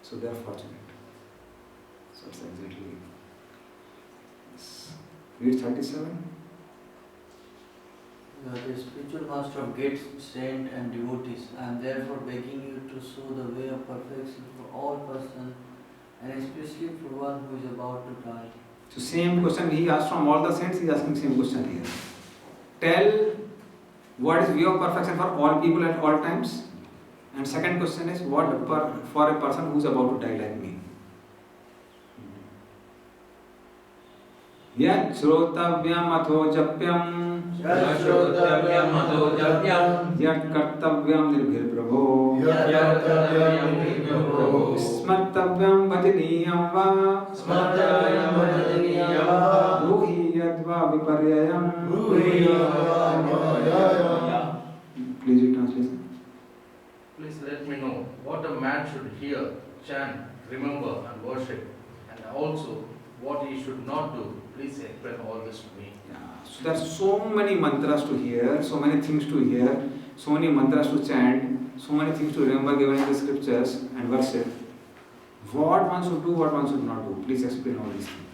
So they are fortunate. So it's exactly yes. Read 37. You are the spiritual master of gates, saints and devotees. I am therefore begging you to show the way of perfection for all persons, and especially for one who is about to die. So same question he asked from all the saints, he is asking same question here. Tell what is way of perfection for all people at all times. And second question is what for a person who is about to die like me. Yat shrotavyam atho japyam Yashrotavyam madho japyam Yat kartavyam nirbhir prabho Yatavyam nirvyo Smartavyam bhajaniyam va Smartavyam bhajaniyam Ruhi yadva viparyayam Please read translation. Please let me know what a man should hear, chant, remember and worship, and also what he should not do. Please explain all this to me. Yeah. So there are so many mantras to hear, so many things to hear, so many mantras to chant, so many things to remember given in the scriptures and worship. What one should do, what one should not do. Please explain all these things.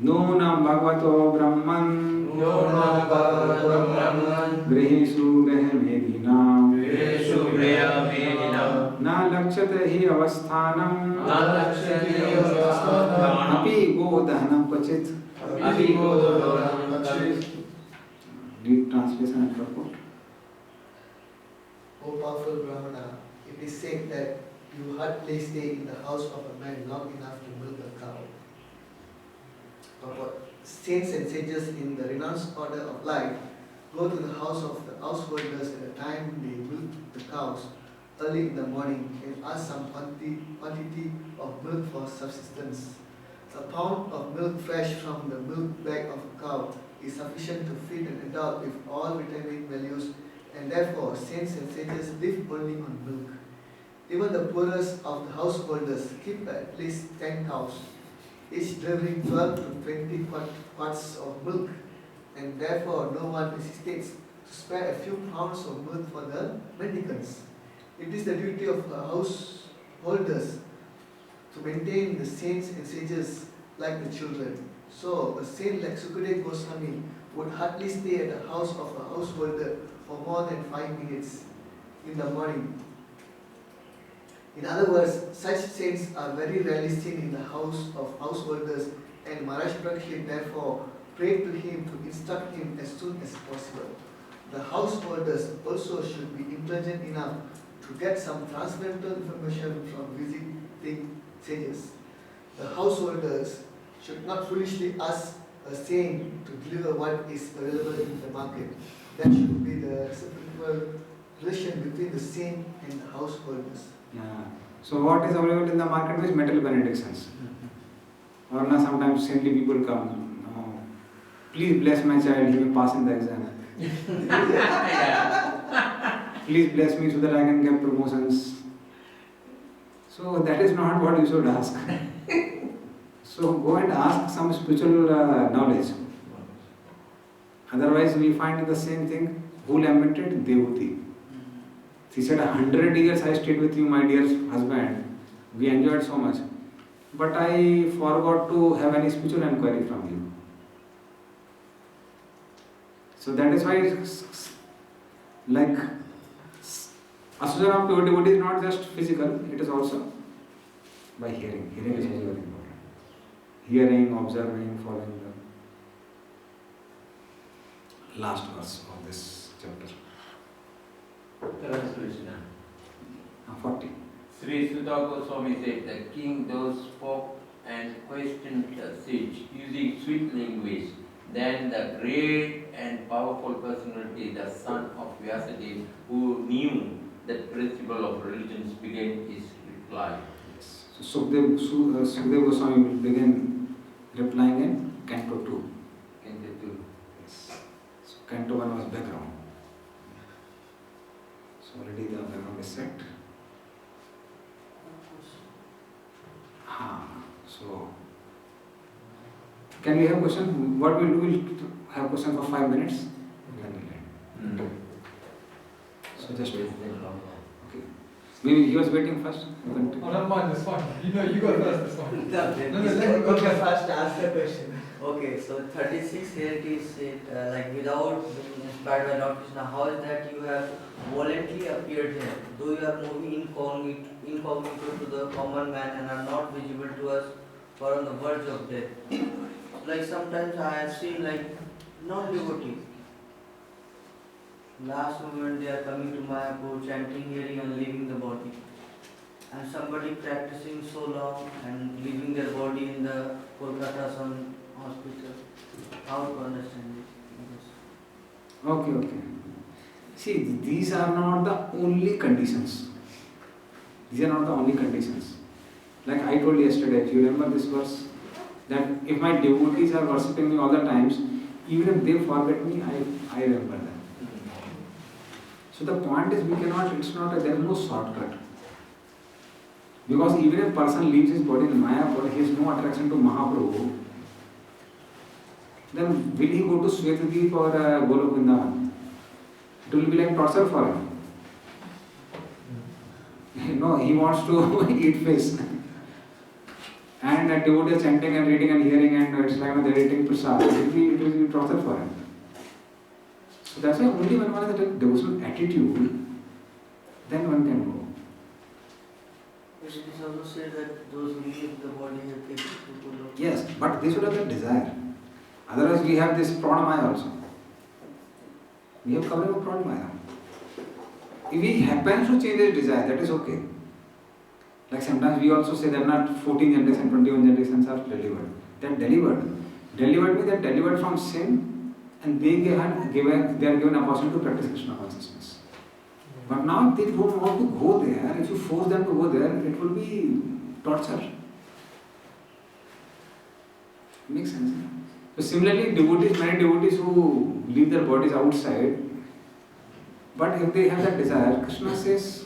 Nunam bhagavato brahman Nunam bhagavato brahman Grihesu grehemedinam Grihesu grehemedinam Na lakshate hi avasthanam Na lakshate avasthanam Api go dahanam pachit. Api godahanam pachit. Read translation and purport. O powerful Brahmana, it is said that you hardly stay in the house of a man long enough to milk a cow. But saints and sages in the renounced order of life go to the house of the householders at the time they milk the cows early in the morning and ask some quantity of milk for subsistence. A pound of milk fresh from the milk bag of a cow is sufficient to feed an adult with all vitamin values, and therefore saints and sages live only on milk. Even the poorest of the householders keep at least 10 cows, each delivering 12 to 20 quarts of milk, and therefore no one hesitates to spare a few pounds of milk for the mendicants. It is the duty of householders to maintain the saints and sages like the children. So a saint like Sukadeva Goswami would hardly stay at the house of a householder for more than 5 minutes in the morning. In other words, such saints are very rarely seen in the house of householders, and Maharaj Parikshit therefore prayed to him to instruct him as soon as possible. The householders also should be intelligent enough to get some transcendental information from visiting sages. The householders should not foolishly ask a saint to deliver what is available in the market. That should be the reciprocal relation between the saint and the householders. Yeah. So what is available in the market is material benedictions. Or now sometimes saintly people come. Oh, please bless my child, he will pass in the exam. Please bless me so that I can get promotions. So that is not what you should ask. So go and ask some spiritual knowledge. Otherwise we find the same thing. Who lamented? Devuti. She said, 100 years I stayed with you, my dear husband. We enjoyed so much. But I forgot to have any spiritual inquiry from you. So that is why, like, association of pure devotee is not just physical, it is also by hearing. Hearing is also very important. Hearing, observing, following the last verse of this chapter. 40. Sri Sutta Goswami said, the king thus spoke and questioned the sage using sweet language. Then the great and powerful personality, the son of Vyasadeva, who knew the principle of religions, began his reply. Yes. So Sukadeva Goswami will begin replying in Canto 2. Canto 2. Yes. So Canto 1 was background. So already the background is set. So can we have question? What we'll do, we'll have question for 5 minutes. Then we'll end. So just wait. Okay. Maybe he was waiting first. You can take- Oh, never mind, it's fine. You know, you go first, it's fine. No, No, let me go okay, first. first ask the question. Okay, so 36 here it is like without being inspired by Lord Krishna, how is that you have voluntarily appeared here? Though you are moving incognito to the common man and are not visible to us for on the verge of death. Like sometimes I have seen like non-devotees. Last moment they are coming to Mayapur, chanting, hearing and leaving the body. And somebody practicing so long and leaving their body in the Kolkata some hospital. How to understand this? Okay. See, these are not the only conditions. These are not the only conditions. Like I told yesterday, if you remember this verse, that if my devotees are worshipping me all the times, even if they forget me, I remember them. So the point is, there is no shortcut. Because even if a person leaves his body in Mayapur, he has no attraction to Mahaprabhu, then will he go to Svetadweep or Golok Vrindavan? It will be like torture for him. No, he wants to eat fish. And that devotee is chanting and reading and hearing and it's like they're eating prasad. It will be torture for him. So that's why only when one has a devotional attitude, then one can go. It is also said that those who leave the body have taken to Golok. Yes, but they should have the desire. Otherwise we have this pranamaya also. We have covering of pranamaya. If he happens to change his desire, that is okay. Like sometimes we also say that not 14 generations, 21 generations are delivered. They are delivered. Delivered means they are delivered from sin and they are given opportunity to practice Krishna consciousness. But now if they don't want to go there, if you force them to go there, it will be torture. Makes sense? So similarly, many devotees who leave their bodies outside, but if they have that desire, Krishna says,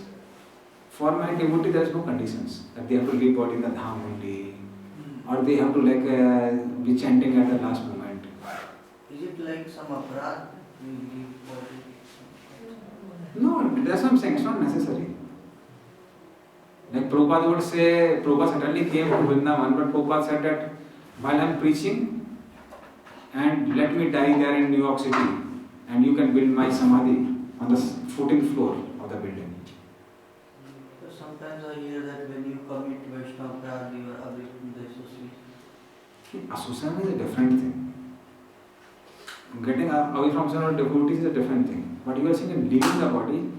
for my devotee there is no conditions that they have to leave body in the dham only, or they have to be chanting at the last moment. Is it like some aparat we leave body? No, that's what I'm saying, it's not necessary. Like Prabhupada would say, Prabhupada certainly came to Vrindavan, but Prabhupada said that while I'm preaching, and let me die there in New York City, and you can build my samadhi on the 14th floor of the building. Sometimes I hear that when you commit Vaishnava Prarabdha, you are away from the association. Association is a different thing. Getting away from some devotees is a different thing. But you are saying that leaving the body,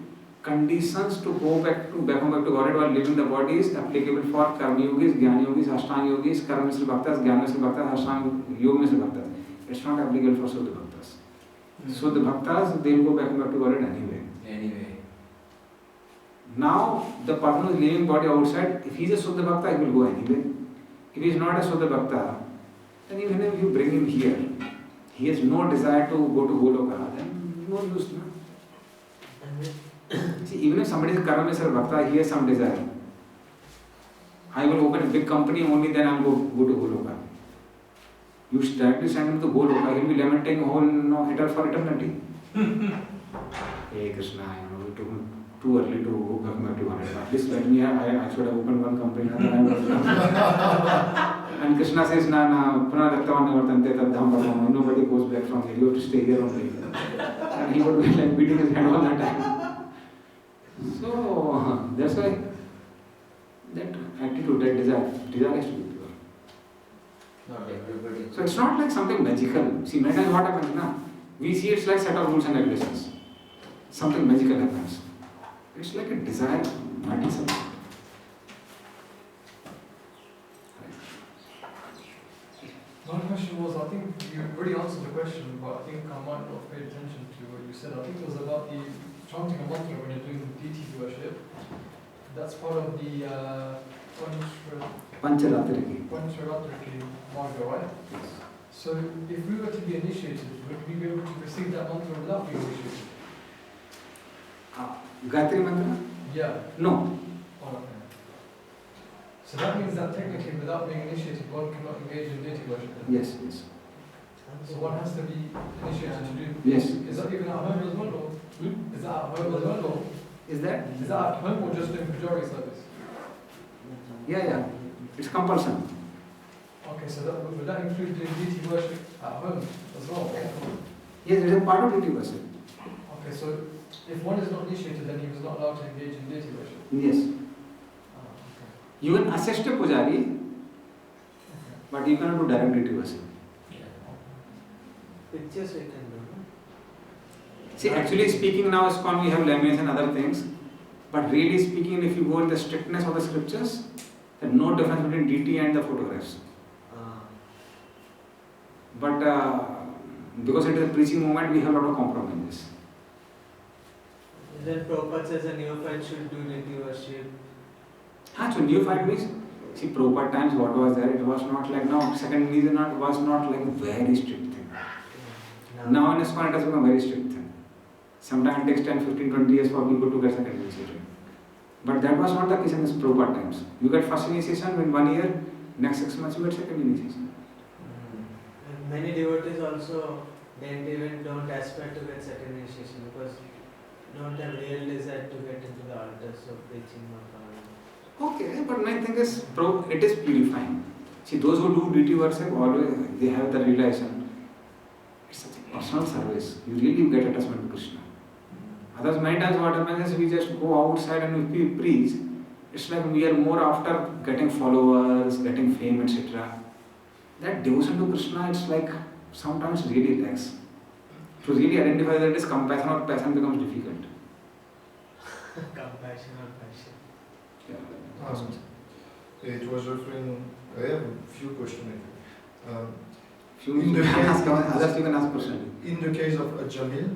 conditions to go back home back to Godhead while leaving the body is applicable for Karma Yogis, Jnana Yogis, Ashtanga Yogis, Karma Mishra Bhaktas, Jnana Mishra Bhaktas, Ashtanga Yoga Mishra Bhaktas. It's not applicable for Suddha Bhaktas. So the Bhaktas, they will go back to Godhead anyway. Now, the person who is leaving body outside, if he is a Suddha Bhakta, he will go anyway. If he is not a Suddha Bhakta, then even if you bring him here, he has no desire to go to Goloka, then no use. No? See, even if somebody is Karma Mishra Bhakta, he has some desire. I will open a big company, only then I will go to Goloka. You directly send him to Goloka, he will be lamenting for eternity. Hey Krishna, it took me too early to go back to Godhead. At least let me, I should have opened one company. And Krishna says, Punah Daktavanya Vartante Tad Dham Parmam. Nobody goes back from here, you have to stay here only. And he would be like beating his head all the time. So, that's why that attitude, that desire has to be pure. Not everybody. So it's not like something magical. See, many times what happens now? We see it's like set of rules and regulations. Something magical happens. It's like a desire, not something. My question was, I think you already answered the question, but I think I might not have paid attention to what you said. I think it was about the chanting a mantra when you're doing deity worship. That's part of the Pancharatriki. Pancharatriki Marga, right? So if we were to be initiated, would we be able to receive that mantra without being initiated? Gayatri Mantra? Yeah. No. Oh, okay. So that means that technically without being initiated, one cannot engage in deity worship. Yes. So one has to be initiated to do. Yes. Is that even at home as well, or is that at home as well, or? Is that? Is that at home or just in Pujari service? Yeah. It's compulsion. Okay, so that, would that include doing deity worship at home as well? Yes, it is a part of deity worship. Okay, so if one is not initiated, then he was not allowed to engage in deity worship? Yes. Okay. You can assist a pujari, but you cannot do direct deity worship. Pictures we can do, no? See, actually speaking now, ISKCON we have laminates and other things, but really speaking, if you go in the strictness of the scriptures, there is no difference between deity and the photographs. But because it is a preaching movement, we have a lot of compromises. Then Prabhupada says a neophyte should do deity worship. So neophyte means, see, Prabhupada times what was there, it was not like now, second reason was not like a very strict thing. Now in ISKCON it has become a very strict thing. Sometimes it takes 10, 15, 20 years for people to get second initiation. But that was not the case in Prabhupada times. You get first initiation in 1 year, next 6 months you get second initiation. And many devotees also don't aspire to get second initiation because don't have real desire to get into the altars of preaching or following. Okay, but my thing is, it is purifying. See, those who do deity worship, always they have the realization. It's such a personal service. You really get attachment to Krishna. Otherwise, many times what happens is we just go outside and we preach. It's like we are more after getting followers, getting fame, etc. That devotion to Krishna, it's like sometimes really lacks. To really identify that it is compassion or passion becomes difficult. Compassion or passion. It was referring, I have a few questions. Few you can ask, others you can ask personally. In the case of Ajamil,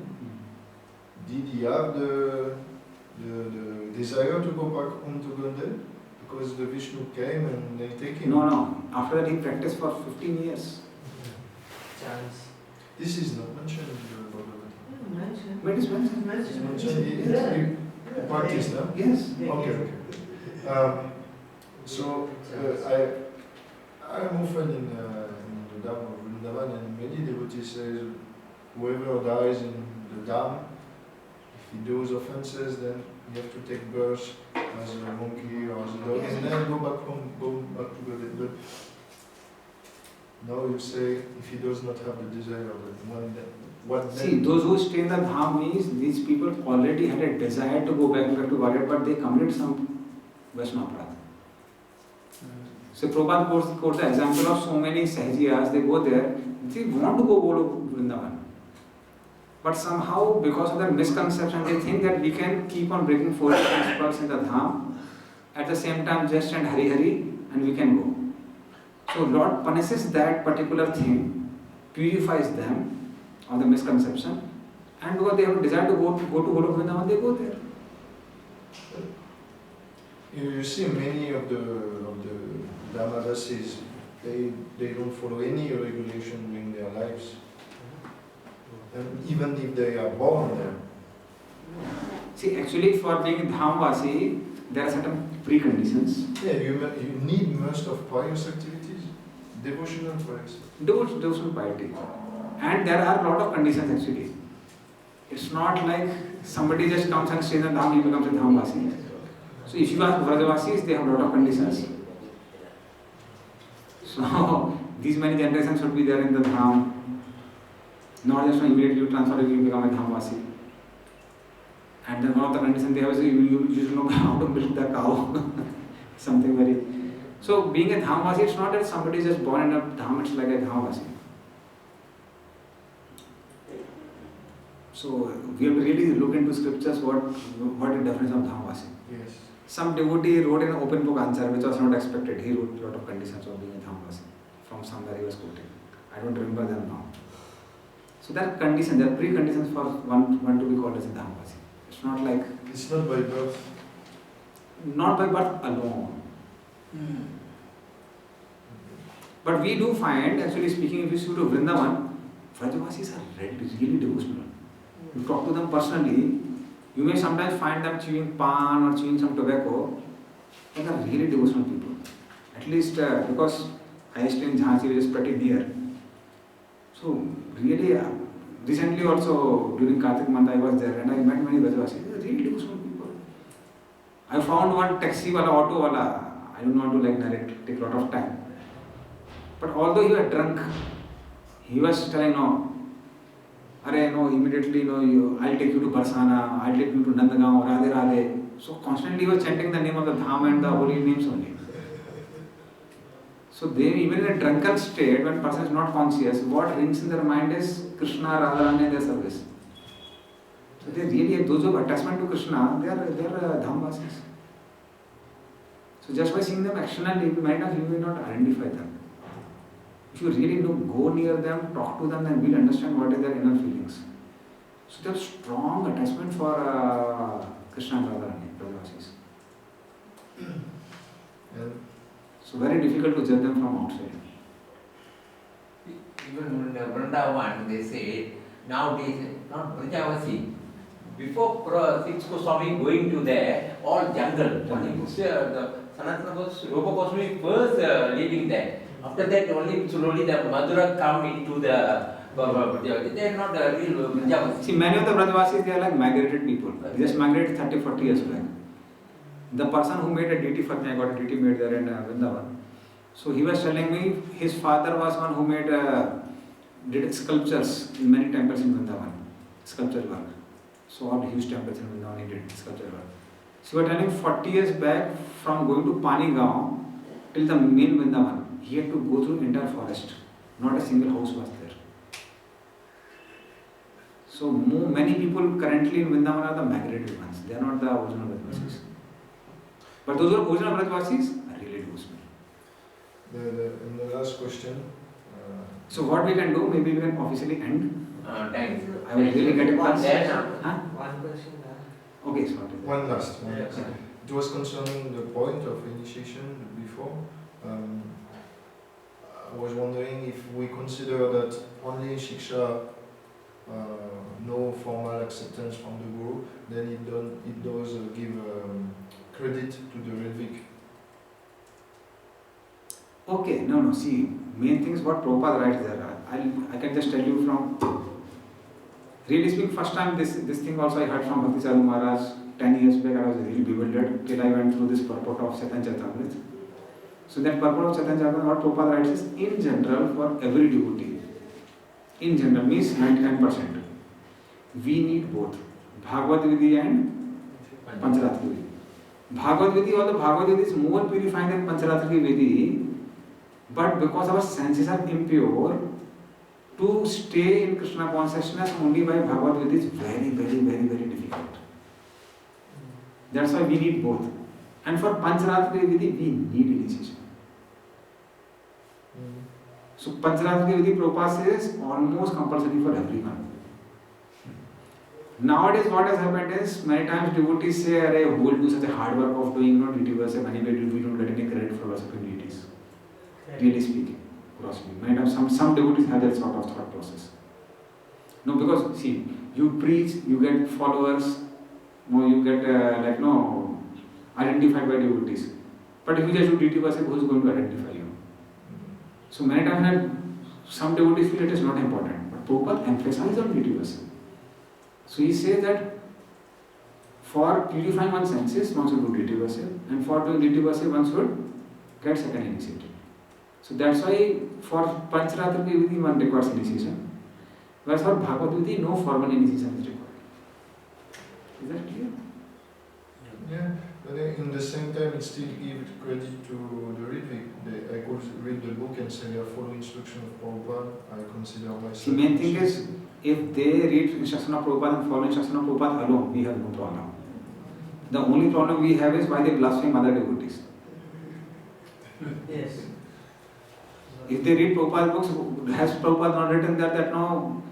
did he have the desire to go back home to Gondel? Because the Vishnu came and they take him? No. After that he practiced for 15 years. Chance. This is not mentioned in the Bhagavad Gita. But it is mentioned. It's mentioned, he practiced, no? Yes. Okay. So, I'm often in the Dham of Vrindavan, and many devotees say whoever dies in the Dham, if he does offenses, then you have to take birth as a monkey or as a dog, and then go back home, go back to Godhead. But now you say if he does not have the desire of it, what then? See, those who stay in the Dham means these people already had a desire to go back to Godhead, but they commit some Vaishnava Aparadha. So Prabhupada quotes the example of so many Sahajiyas, they go there, they want to go to Vrindavan. But somehow, because of their misconception, they think that we can keep on breaking four principles in the Dham, at the same time just chant Hari Hari, and we can go. So Lord punishes that particular thing, purifies them of the misconception, and because they have a desire to go to Golok Vrindavan, they go there. You see many of the Dhamadasis, they don't follow any regulation during their lives. And even if they are born there. See, actually for being Dhamvasi, there are certain preconditions. Yeah, you need most of pious activities, devotional pious. Devotional piety. And there are a lot of conditions actually. It's not like somebody just comes and stays in Dham, he becomes a Dhamvasi. So if you ask Vrajavasis, they have a lot of conditions. So these many generations should be there in the Dham. Not just immediately you transfer, you become a Dhamvasi. And then one of the conditions they have is you should know how to milk the cow. Something very. So being a Dhamvasi, it's not that somebody is just born in a Dham, it's like a Dhamvasi. So we have to really look into scriptures what is the definition of Dhamvasi. Yes. Some devotee wrote an open book answer which was not expected. He wrote a lot of conditions of being a Dhamvasi from somewhere he was quoting. I don't remember them now. So there are conditions, there are preconditions for one to be called as a Dhamvasi. It's not like. It's not by birth. Not by birth alone. But we do find, actually speaking, if you see to Vrindavan, Vrajavasis are really devotional. You talk to them personally, you may sometimes find them chewing pan or chewing some tobacco, but they are really devotional people. At least because I stay in Jhansi, which is pretty near. So really, recently also during Kartik month I was there and I met many Vrajavasis. They are really devotional people. I found one taxi wala, auto wala. I don't want to like narrate, take a lot of time. But although he was drunk, he was telling no, Arey no, immediately no, I'll take you to Barsana, I'll take you to Nandagaon, Radhe Radhe. So constantly he was chanting the name of the Dham and the holy names only. So they, even in a drunken state, when person is not conscious, what rings in their mind is Krishna, Radharani and their service. So they really have those who have attachment to Krishna, they are Dhamvasis. So just by seeing them actionally, you may not identify them. If you really go near them, talk to them, then we'll understand what are their inner feelings. So they have strong attachment for Krishna and Radharani, Brajavasis. So very difficult to judge them from outside. Even in Vrindavan, they say, nowadays, not Brajavasi, before Six Goswami going to there, all jungle. Only the Sanatana Rupa Goswami first leading there. After that, only slowly the Madhura come into the Brajavasi. They are not the real Brajavasi. See, many of the Brajavasis, they are like migrated people. They just migrated 30-40 years back. The person who made a deity for me, I got a deity made there in Vrindavan. So he was telling me his father was one who made did sculptures in many temples in Vrindavan, sculpture work. So all huge temples in Vrindavan he did sculpture work. So he was telling 40 years back from going to Panigaon till the main Vrindavan, he had to go through entire forest. Not a single house was there. So many people currently in Vrindavan are the migrated ones. They are not the original Brajavasis. But those who are original Brajavasis are really devotional. And the last question. So what we can do, maybe we can officially end. Thanks. I will really get it once. One question. Okay, sorry. One last. It was concerning the point of initiation before. I was wondering if we consider that only Shiksha, no formal acceptance from the Guru, then it does give credit to the Ridvik. Okay, no, see, main thing is what Prabhupada writes there. I can just tell you from, really speaking, first time this thing also I heard from Bhakti Charu Maharaj 10 years back. I was really bewildered till I went through this purport of Chaitanya Charitamrita. So that purport of Chaitanya Charitamrita, what Prabhupada writes is, in general, for every devotee, in general means 99%, we need both Bhagavad Vidhi and Pancharatri Vidhi. Bhagavad Vidhi, although Bhagavad Vidhi is more purifying than Pancharatri Vidhi, but because our senses are impure, to stay in Krishna consciousness only by Bhagavad Vidhi is very, very, very, very difficult. That's why we need both. And for Pancharatri Vidhi, we need initiation. So Pancharatri Vidhi Prabhupada says almost compulsory for everyone. Nowadays what has happened is, many times devotees say, Arey, who will do such a hard work of doing deity worship, anyway we don't get any credit for worshipping deities. Really speaking, grossly. Many times some devotees have that sort of thought process. No, because see, you preach, you get followers, you get identified by devotees. But if you just do deity worship, who is going to identify you? So many times some devotees feel it is not important. But Prabhupada emphasizes on deity worship. So he says that for purifying one's senses, one should do deity worship, and for doing deity worship, one should get second initiated. So that's why for Pancharatri Vidhi, one requires initiation. Whereas for Bhagavad Vidhi, no formal initiation is required. Is that clear? Yeah, but in the same time, it still gives credit to the Ridvik. I could read the book and say, I follow instruction of Prabhupada, I consider myself. The main thing is, if they read instruction of Prabhupada and follow instruction of Prabhupada alone, we have no problem. The only problem we have is why they blaspheme other devotees. Yes. If they read Prabhupada's books, has Prabhupada not written that no,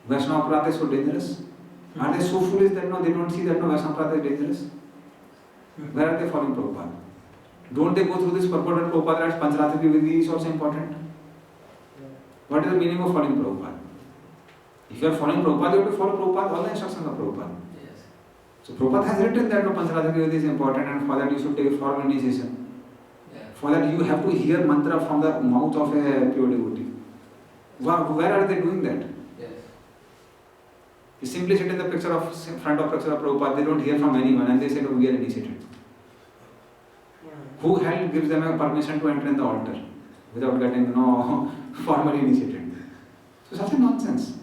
Vaishnava Prartha is so dangerous? Are they so foolish that no, they don't see that no, Vaishnava Prartha is dangerous? Where are they following Prabhupada? Don't they go through this purport that Prabhupada writes Pancharatri Vidhi is also important? What is the meaning of following Prabhupada? If you are following Prabhupada, you have to follow Prabhupada, all the instructions of Prabhupada. Yes. So Prabhupada has written that no, Pancharatri Vidhi is important, and for that you should take formal initiation. For that you have to hear mantra from the mouth of a pure devotee. Where are they doing that? Yes. You simply sit in the front of picture of Prabhupada, they don't hear from anyone and they say, no, we are initiated. Who hell gives them a permission to enter in the altar without getting formally initiated? So such a nonsense.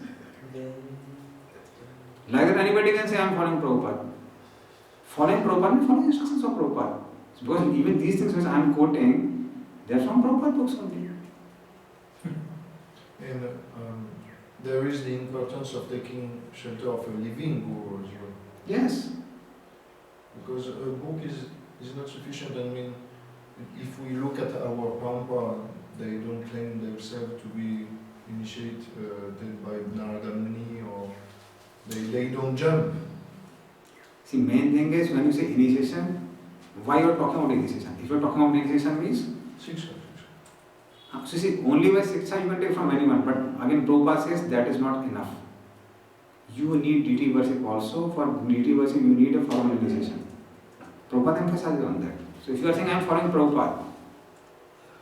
Like that anybody can say I am following Prabhupada. Following Prabhupada means following instructions of Prabhupada. Because even these things which I am quoting, they are from Prabhupada books only. And there is the importance of taking shelter of a living guru as well. Yes. Because a book is not sufficient. I mean, if we look at our Pampa, they don't claim themselves to be initiated by Narada Muni, or they don't jump. See, main thing is when you say initiation, why you are talking about initiation? If you are talking about initiation means, Shiksha. so see, only by Shiksha you can take from anyone, but again Prabhupada says that is not enough. You need deity worship also. For deity worship you need a formal initiation. Prabhupada emphasizes on that. So if you are saying I am following Prabhupada,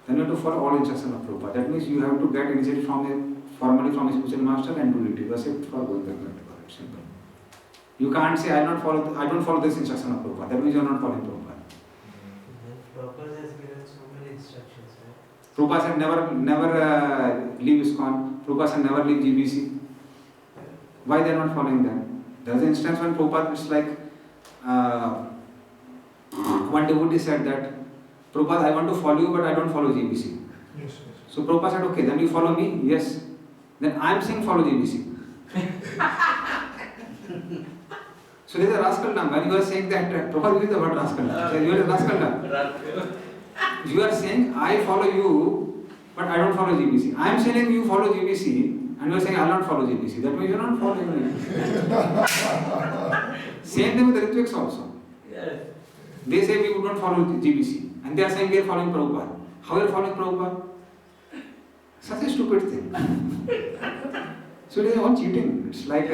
then you have to follow all instructions of Prabhupada. That means you have to get initiated formally from a spiritual master and do deity worship for going back to God. Simple. You can't say I don't follow this instruction of Prabhupada. That means you are not following Prabhupada. Prabhupada has given so many instructions, right? Prabhupada said never leave ISKCON. Prabhupada said never leave GBC. Why they are not following them? There was an instance when Prabhupada is like, one devotee said that, Prabhupada, I want to follow you, but I don't follow GBC. Yes. So Prabhupada said, okay, then you follow me? Yes. Then I am saying follow GBC. So there is a rascal term. When you are saying that, Prabhupada uses the word rascal term. So you are a rascal term. You are saying, I follow you, but I don't follow GBC. I am saying you follow GBC, and you are saying I will not follow GBC. That means you are not following me. Same thing with the Ritviks also. Yes. They say we don't follow GBC, and they are saying we are following Prabhupada. How are you following Prabhupada? Such a stupid thing. So it is all cheating. It's like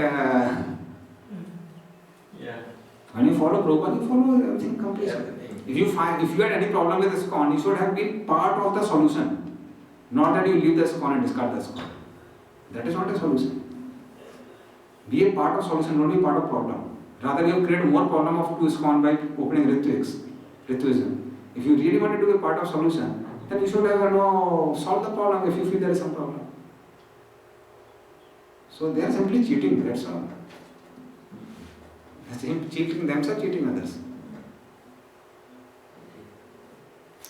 when you follow Prabhupada, you follow everything completely. If you had any problem with ISKCON, you should have been part of the solution. Not that you leave the ISKCON and discard the ISKCON. That is not a solution. Be a part of solution, don't be part of problem. Rather, you create more problem of ISKCON by opening Ritvism. If you really wanted to be a part of solution, then you should have solved the problem if you feel there is some problem. So they are simply cheating, that's all. Cheating themselves, cheating others.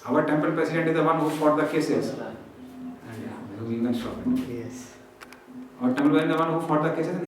Our temple president is the one who fought the cases. And we can stop it. Yes. Our temple president is the one who fought the cases.